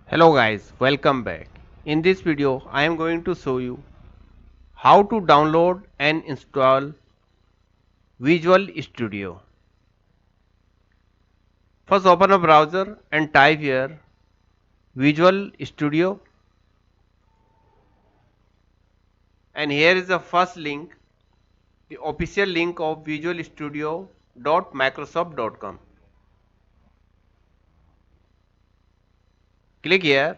Hello guys, welcome back. In this video, I am going to show you how to download and install Visual Studio. First open a browser and type here Visual Studio, and here is the first link, the official link of Visual Studio.microsoft.com. Click here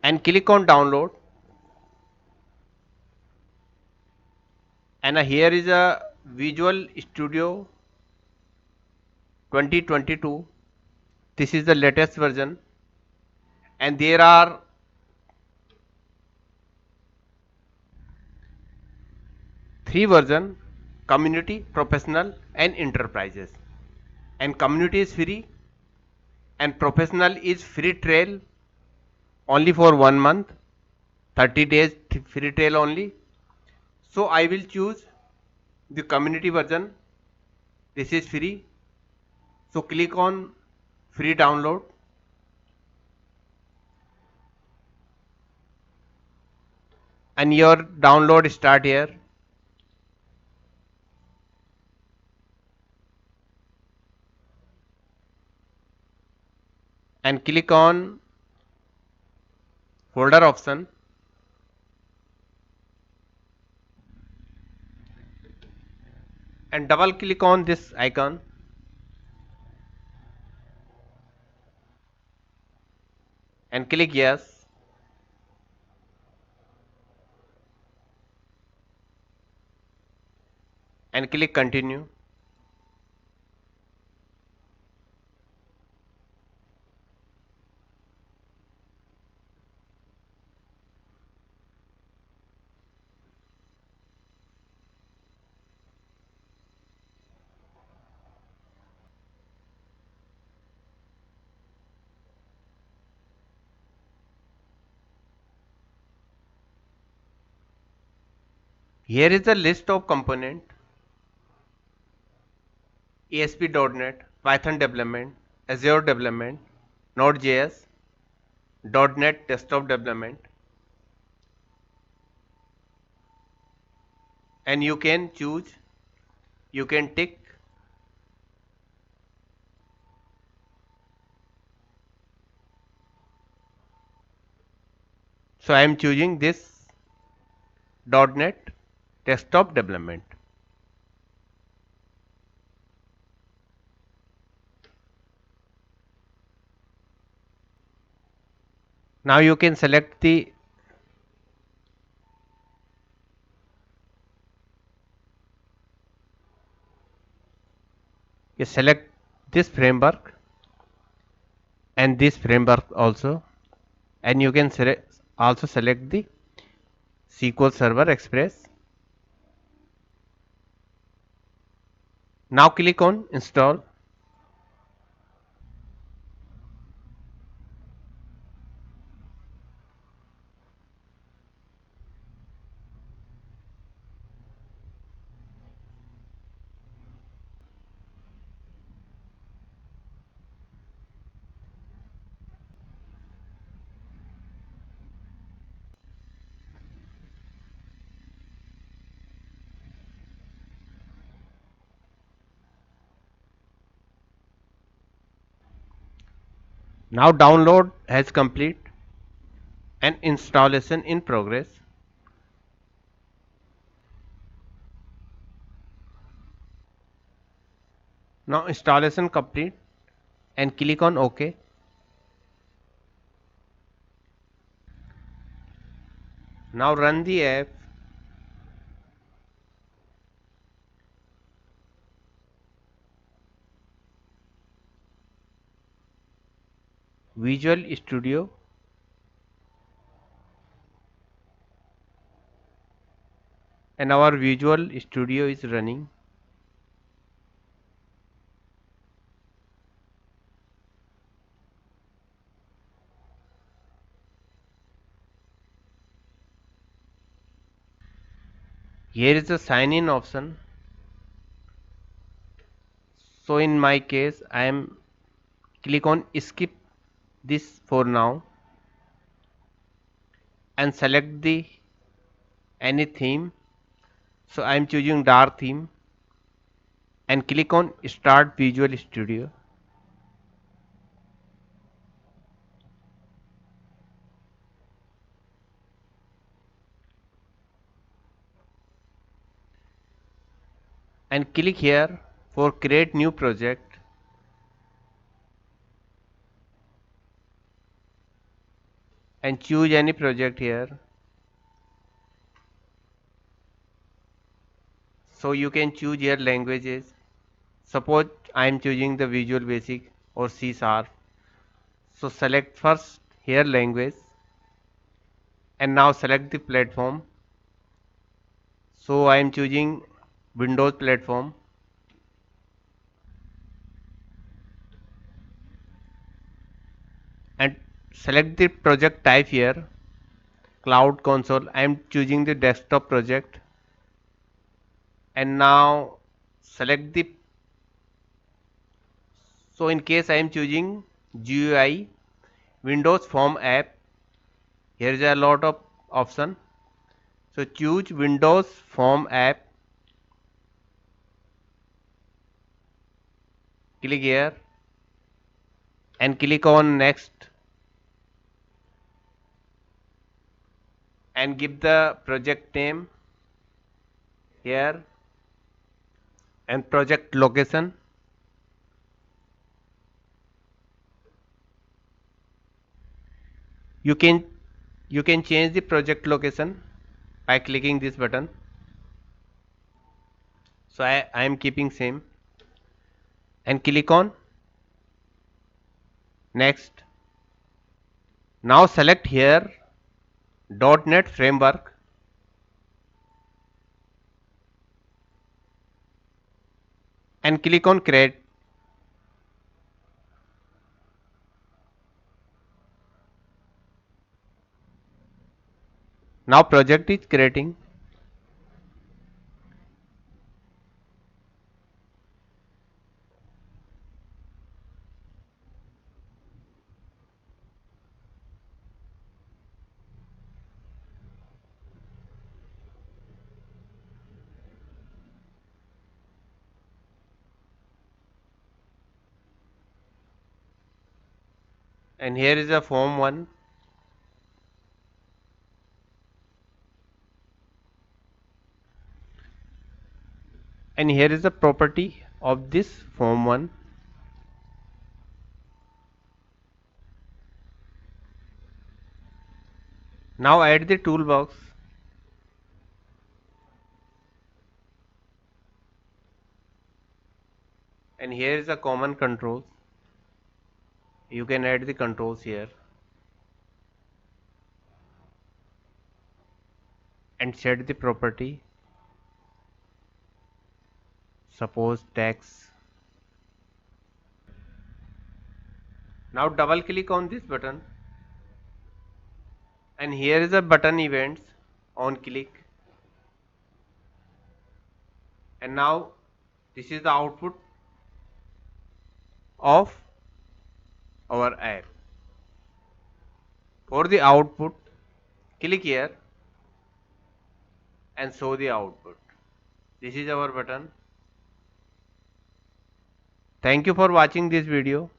and click on download, and here is a Visual Studio 2022. This is the latest version, and there are three versions: community, professional and enterprises. And community is free and professional is free trial only for 1 month, 30 days free trial only. So I will choose the community version. This is free. So click on free download, and your download start here. And click on folder option, and double click on this icon and click yes, and click continue. Here is a list of component: ASP.NET, Python development, Azure development, Node.js, .NET desktop development, and you can choose, you can tick. So I am choosing this .NET desktop development. Now you can select select this framework and this framework also, and you can also select the SQL Server Express. Now click on install. Now download has complete and installation in progress. Now installation complete, and click on OK. Now run the app. Visual Studio, and our Visual Studio is running. Here is the sign in option. So in my case I am click on skip this for now and select the any theme. So I am choosing dark theme and click on start Visual Studio. And click here for create new project and choose any project here. So you can choose here languages. Suppose I am choosing the Visual Basic or C Sharp. So select first here language and now select the platform. So I am choosing Windows platform and select the project type here, Cloud Console. I am choosing the desktop project and now select the, so in case I am choosing GUI Windows Form app, here is a lot of option. So choose Windows Form app, click here and click on next and give the project name here and project location. You can change the project location by clicking this button. So I am keeping same and click on next. Now select here .NET framework and click on create. Now project is creating. And here is a form 1 and here is the property of this form 1. Now add the toolbox and here is a common controls. You can add the controls here and set the property, suppose text. Now double click on this button and here is a button events on click and now this is the output of our app. For the output, click here and show the output. This is our button. Thank you for watching this video.